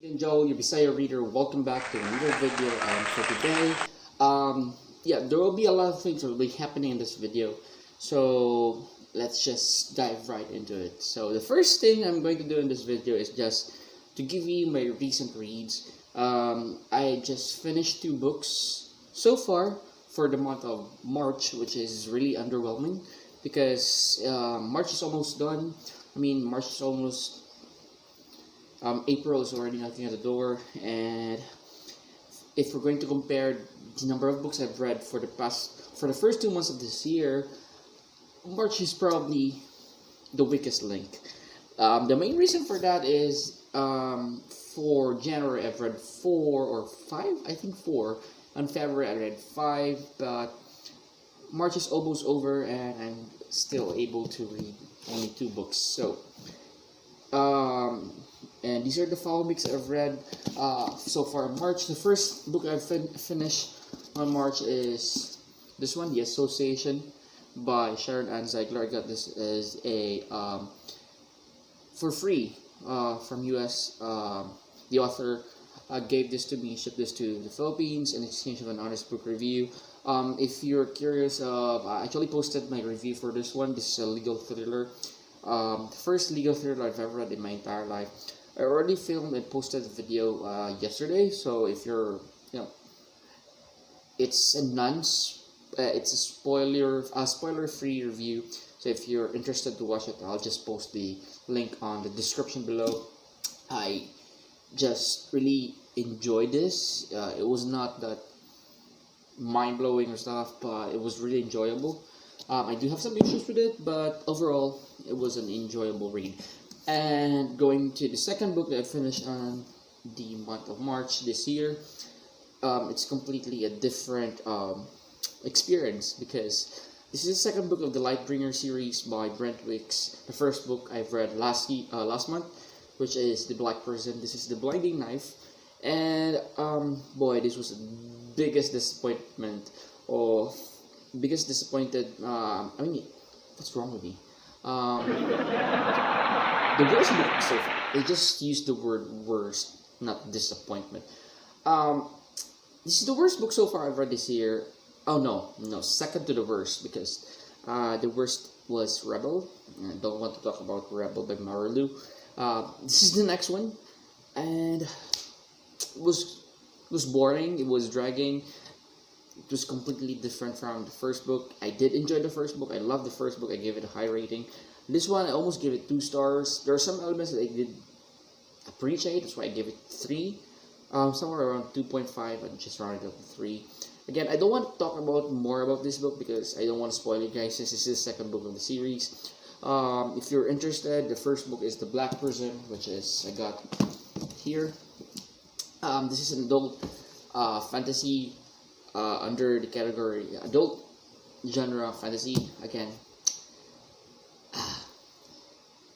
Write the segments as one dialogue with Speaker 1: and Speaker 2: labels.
Speaker 1: And Joe, your Bisaya reader, welcome back to another video. For today, yeah, there will be a lot of things that will be happening in this video. So let's just dive right into it. So the first thing I'm going to do in this video is just to give you my recent reads. I just finished 2 books so far for the month of March, which is really underwhelming because March is almost done. March is almost April is already knocking at the door, and if we're going to compare the number of books I've read for the first 2 months of this year, March is probably the weakest link. The main reason for that is for January I've read 4 or 5, I think 4. On February I read 5, but March is almost over and I'm still able to read only 2 books. So and these are the follow-books I've read so far in March. The first book I've finished on March is this one, The Association by Sharon Ann Ziegler. I got this as a for free from US. The author gave this to me, shipped this to the Philippines in exchange of an honest book review. If you're curious, I actually posted my review for this one. This is a legal thriller. The first legal thriller I've ever read in my entire life. I already filmed and posted the video yesterday, so if you're, it's it's a spoiler-free review. So if you're interested to watch it, I'll just post the link on the description below. I just really enjoyed this. It was not that mind-blowing or stuff, but it was really enjoyable. I do have some issues with it, but overall, it was an enjoyable read. And going to the second book that I finished on the month of March this year, it's completely a different experience because this is the second book of the Lightbringer series by Brent Wicks. The first book I've read last month, which is The Black Person. This is The Blinding Knife, and boy, this was the biggest disappointment of biggest disappointed. What's wrong with me? The worst book so far. I just used the word worst, not disappointment. This is the worst book so far I've read this year. Oh no, second to the worst, because the worst was Rebel. I don't want to talk about Rebel by Marilu. This is the next one, and it was boring. It was dragging. It was completely different from the first book. I did enjoy the first book. I loved the first book. I gave it a high rating. This one, I almost gave it 2 stars. There are some elements that I did appreciate. That's why I gave it 3. Somewhere around 2.5. I just rounded up to 3. Again, I don't want to talk about more about this book because I don't want to spoil it, guys, since this is the second book of the series. If you're interested, the first book is The Black Person, which is I got here. This is an adult fantasy under the category adult genre fantasy. Again.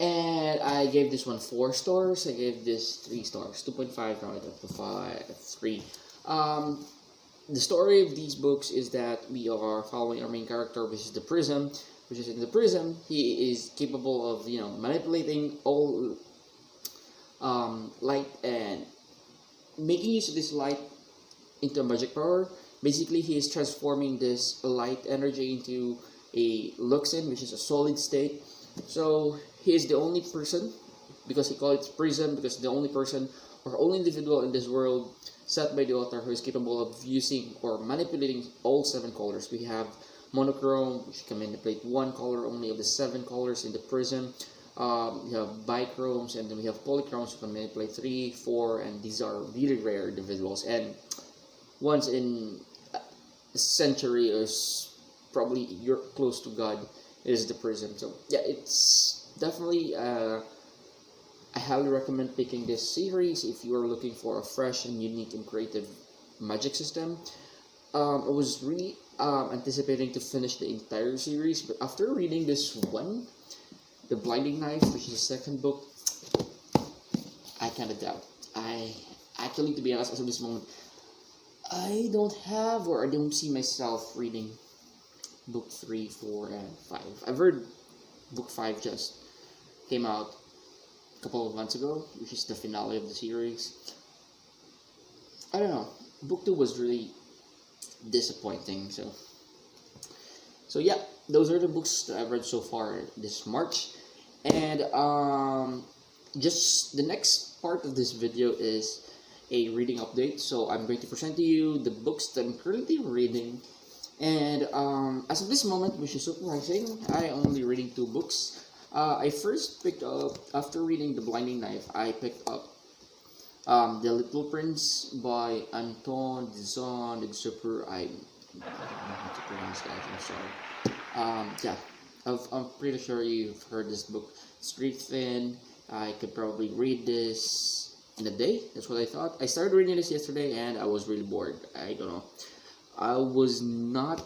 Speaker 1: And I gave this one 4 stars. I gave this 3 stars, 2.5 rounded up to 3. The story of these books is that we are following our main character, which is the Prism, which is in the Prism. He is capable of manipulating all light and making use of this light into a magic power. Basically, he is transforming this light energy into a luxin, which is a solid state. So he is the only person, because he called it Prism, because the only person or only individual in this world set by the author who is capable of using or manipulating all 7 colors. We have monochrome, which can manipulate 1 color only of the 7 colors in the Prism. We have bichromes, and then we have polychromes, who can manipulate 3, 4, and these are really rare individuals. And once in a century, is probably you're close to God, is the Prism. So yeah, it's definitely I highly recommend picking this series if you are looking for a fresh and unique and creative magic system. I was really anticipating to finish the entire series, but after reading this one, The Blinding Knife, which is the second book, I kind of doubt. I actually, to be honest, as of this moment, I don't have, or I don't see myself reading book 3, 4, and 5. I've heard book 5 just came out a couple of months ago, which is the finale of the series. I don't know. Book 2 was really disappointing. So yeah, those are the books that I've read so far this March. And just the next part of this video is a reading update. So I'm going to present to you the books that I'm currently reading. And as of this moment, which is surprising, I only reading 2 books. I first picked up, after reading The Blinding Knife, I picked up The Little Prince by Anton de Saint-Exupéry. I don't know how to pronounce that, I'm sorry. Yeah, I'm pretty sure you've heard this book. It's pretty thin. I could probably read this in a day. That's what I thought. I started reading this yesterday and I was really bored. I don't know. I was not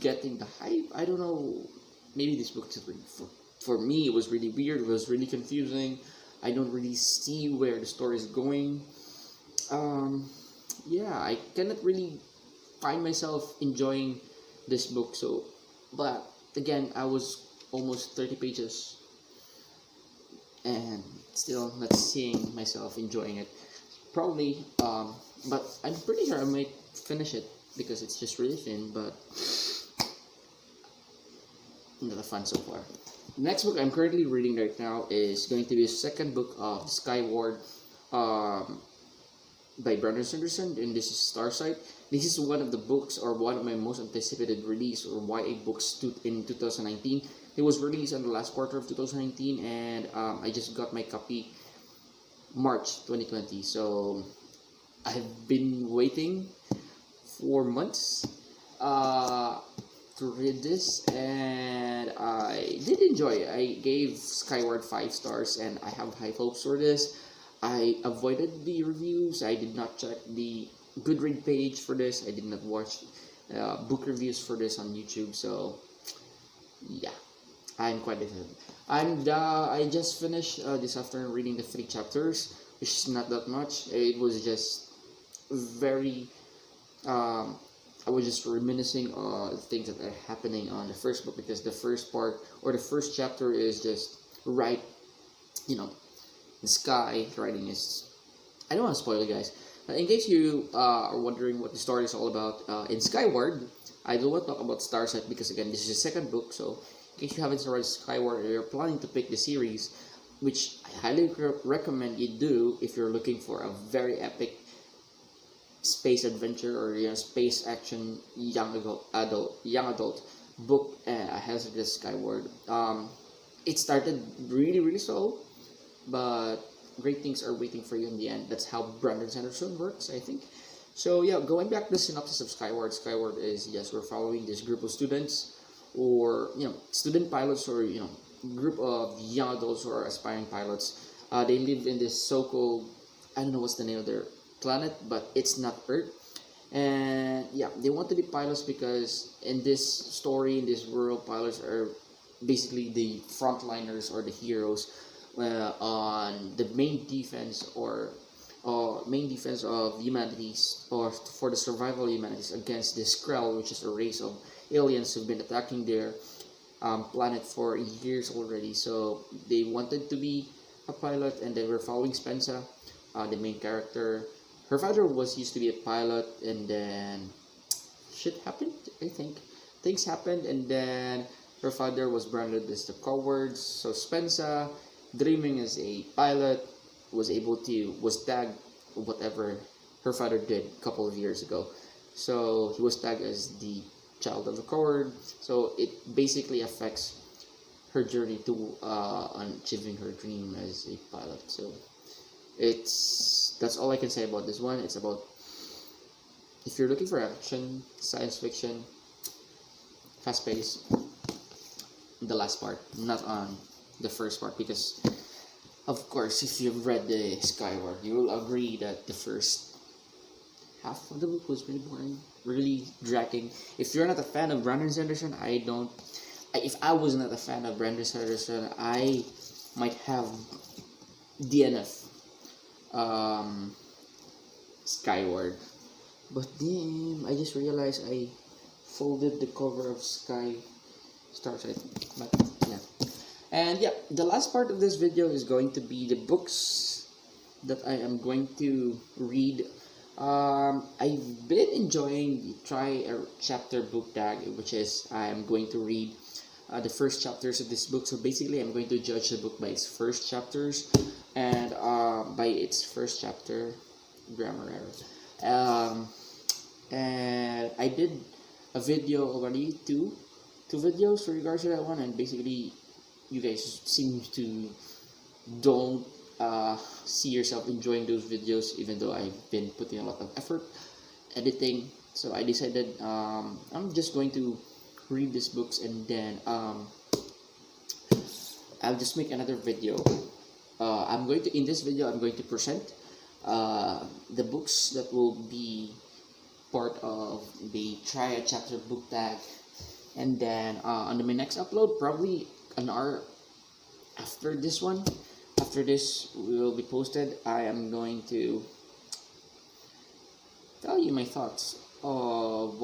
Speaker 1: getting the hype. I don't know. Maybe this book is really, for me, it was really weird. It was really confusing. I don't really see where the story is going. Yeah, I cannot really find myself enjoying this book. So, but again, I was almost 30 pages and still not seeing myself enjoying it. Probably, but I'm pretty sure I might finish it because it's just really thin, but not fun so far. The next book I'm currently reading right now is going to be a second book of Skylord by Brandon Sanderson, and this is Starsight. This is one of the books, or one of my most anticipated release or YA books in 2019. It was released in the last quarter of 2019, and I just got my copy March 2020. So I've been waiting for months to read this, and I did enjoy it. I gave Skyward 5 stars, and I have high hopes for this. I avoided the reviews. I did not check the Goodread page for this. I did not watch book reviews for this on YouTube. So yeah, I'm quite excited. I just finished this afternoon reading the 3 chapters, which is not that much. It was just very I was just reminiscing things that are happening on the first book, because the first part or the first chapter is just right, the sky writing is. I don't want to spoil it, guys. In case you are wondering what the story is all about, in Skyward, I don't want to talk about Starset because again, this is the second book. So in case you haven't started Skyward or you're planning to pick the series, which I highly recommend you do if you're looking for a very epic space adventure or space action young adult book has this Skyward. It started really slow, but great things are waiting for you in the end. That's how Brandon Sanderson works, I think. So yeah, going back to the synopsis of Skyward. Skyward is, yes, we're following this group of students, or student pilots, or group of young adults who are aspiring pilots. They live in this so-called, I don't know what's the name of their planet, but it's not Earth. And yeah, they want to be pilots because in this story, in this world, pilots are basically the frontliners or the heroes on the main defense of humanities, or for the survival of humanities against the Skrull, which is a race of aliens who've been attacking their planet for years already. So they wanted to be a pilot, and they were following Spensa, the main character. Her father used to be a pilot, and then shit happened, I think. Things happened, and then her father was branded as the coward. So Spensa, dreaming as a pilot, was tagged whatever her father did a couple of years ago. So he was tagged as the child of the coward. So it basically affects her journey to on achieving her dream as a pilot. So that's all I can say about this one. It's about, if you're looking for action, science fiction, fast pace, the last part, not on the first part, because of course if you've read the Skyward, you will agree that the first half of the book was really boring, really dragging. If you're not a fan of Brandon Sanderson, if I was not a fan of Brandon Sanderson, I might have DNF Skyward. But then I just realized I folded the cover of Starsight. But yeah. And yeah, the last part of this video is going to be the books that I am going to read. I've been enjoying the try a chapter book tag, which is I am going to read the first chapters of this book. So basically, I'm going to judge the book by its first chapters and by its first chapter, grammar error. And I did a video already, two videos with regards to that one, and basically, you guys seem to don't see yourself enjoying those videos, even though I've been putting a lot of effort editing. So I decided I'm just going to read these books, and then I'll just make another video. In this video I'm going to present the books that will be part of the try a chapter book tag, and then on my next upload, probably an hour after this one, after this will be posted, I am going to tell you my thoughts of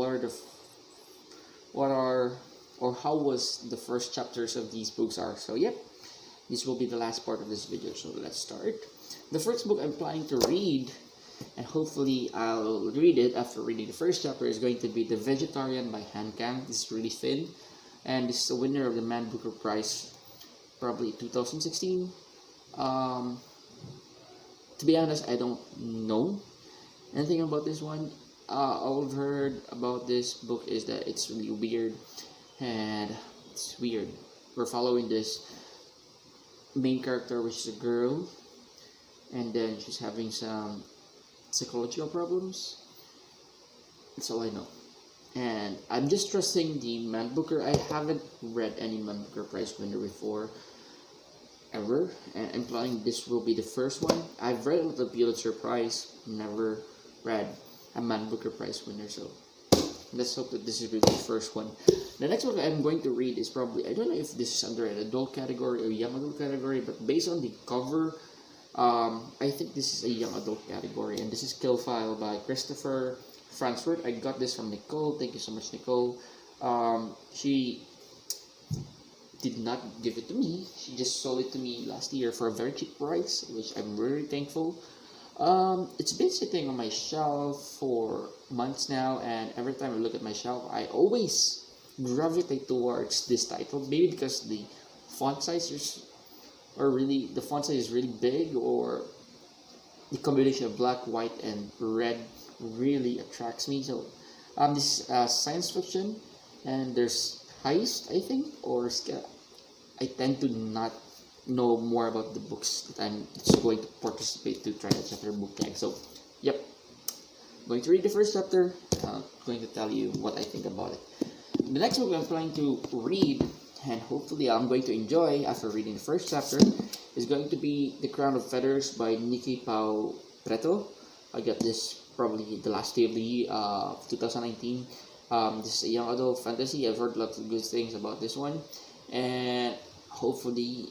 Speaker 1: how was the first chapters of these books are. So yep, this will be the last part of this video, so let's start. The first book I'm planning to read, and hopefully I'll read it after reading the first chapter, is going to be The Vegetarian by Han Kang. This is really thin, and this is the winner of the Man Booker Prize, probably 2016. To be honest, I don't know anything about this one. All I've heard about this book is that it's really weird, and it's weird. We're following this main character, which is a girl, and then she's having some psychological problems. That's all I know, and I'm just trusting the Man Booker. I haven't read any Man Booker Prize winner before, ever, and I'm planning this will be the first one. I've read the Pulitzer Prize, never read a Man Booker Prize winner, so let's hope that this is really the first one. The next book I'm going to read is probably, I don't know if this is under an adult category or young adult category, but based on the cover, I think this is a young adult category, and this is Kill File by Christopher Fransworth. I got this from Nicole. Thank you so much, Nicole. She did not give it to me. She just sold it to me last year for a very cheap price, which I'm really thankful. It's been sitting on my shelf for months now, and every time I look at my shelf, I always gravitate towards this title. Maybe because the font size is really big, or the combination of black, white, and red really attracts me. So, this is science fiction, and there's heist, I think, or I tend to not know more about the books that I'm just going to participate to try a chapter book tag. So, yep, I'm going to read the first chapter. I'm going to tell you what I think about it. The next book I'm planning to read, and hopefully I'm going to enjoy after reading the first chapter, is going to be The Crown of Feathers by Nikki Pau Preto. I got this probably the last day of the year, 2019. This is a young adult fantasy. I've heard lots of good things about this one, and hopefully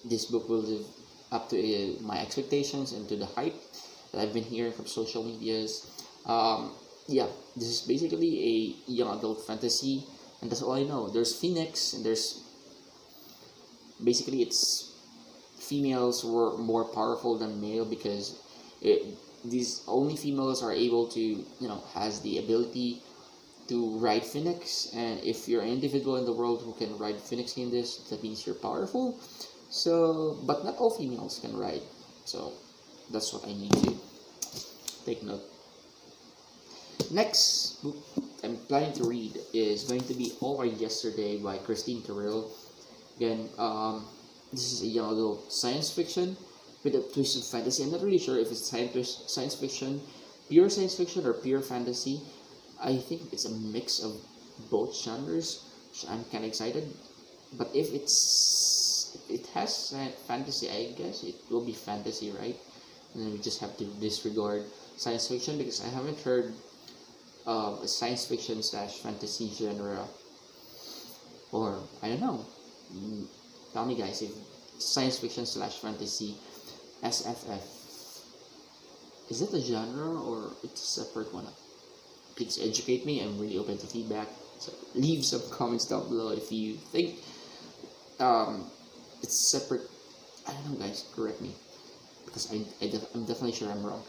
Speaker 1: this book will live up to my expectations and to the hype that I've been hearing from social medias. Yeah, this is basically a young adult fantasy, and that's all I know. There's Phoenix, and there's basically it's females were more powerful than male, because these only females are able to, has the ability to ride Phoenix, and if you're an individual in the world who can ride Phoenix in this, that means you're powerful. So, but not all females can ride, so that's what I need to take note. Next book I'm planning to read is going to be All Our Yesterday by Christine Terrell. Again, this is a young adult science fiction with a twist of fantasy. I'm not really sure if it's science fiction, pure science fiction, or pure fantasy. I think it's a mix of both genres, which I'm kind of excited. But if it has fantasy, I guess it will be fantasy, right? And then we just have to disregard science fiction, because I haven't heard of a science fiction / fantasy genre, or I don't know. Tell me, guys, if science fiction / fantasy SFF, is it a genre or it's a separate one? Please educate me. I'm really open to feedback. So leave some comments down below if you think it's separate. I don't know, guys. Correct me, because I'm definitely sure I'm wrong.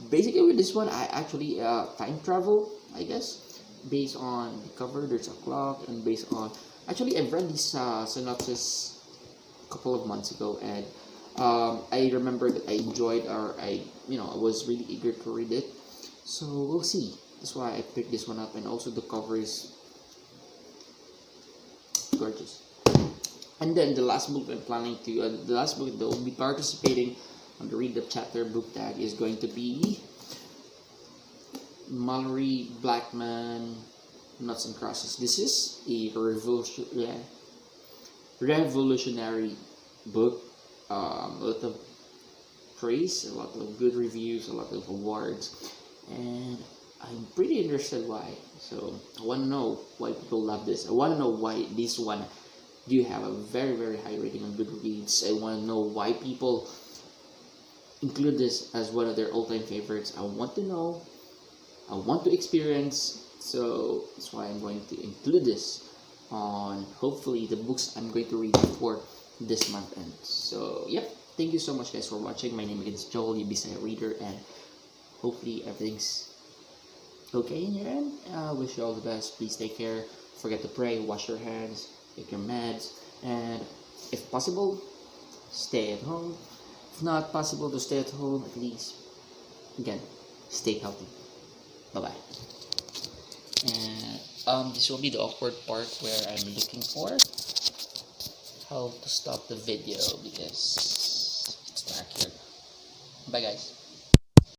Speaker 1: Basically with this one, I actually time travel, I guess, based on the cover. There's a clock, and based on actually I've read this synopsis a couple of months ago, and I remember that I enjoyed, or I was really eager to read it. So we'll see. That's why I picked this one up, and also the cover is gorgeous. And then the last book I'm planning to, the last book that will be participating on the Read the Chapter book tag is going to be Mummery Blackman Nuts and Crosses. This is a revolutionary book. A lot of praise, a lot of good reviews, a lot of awards, and I'm pretty interested why. So I want to know why people love this. I want to know why this one do have a very very high rating on Goodreads. I want to know why people include this as one of their all-time favorites. I want to know. I want to experience. So that's why I'm going to include this on hopefully the books I'm going to read before this month ends. So yep, thank you so much guys for watching. My name again is Joel, your Bisaya reader, and hopefully everything's okay in your end. I wish you all the best. Please take care. Forget to pray, wash your hands, take your meds, and if possible, stay at home. If not possible to stay at home, at least again, stay healthy. Bye bye. And this will be the awkward part where I'm looking for how to stop the video because it's dark here. Bye guys.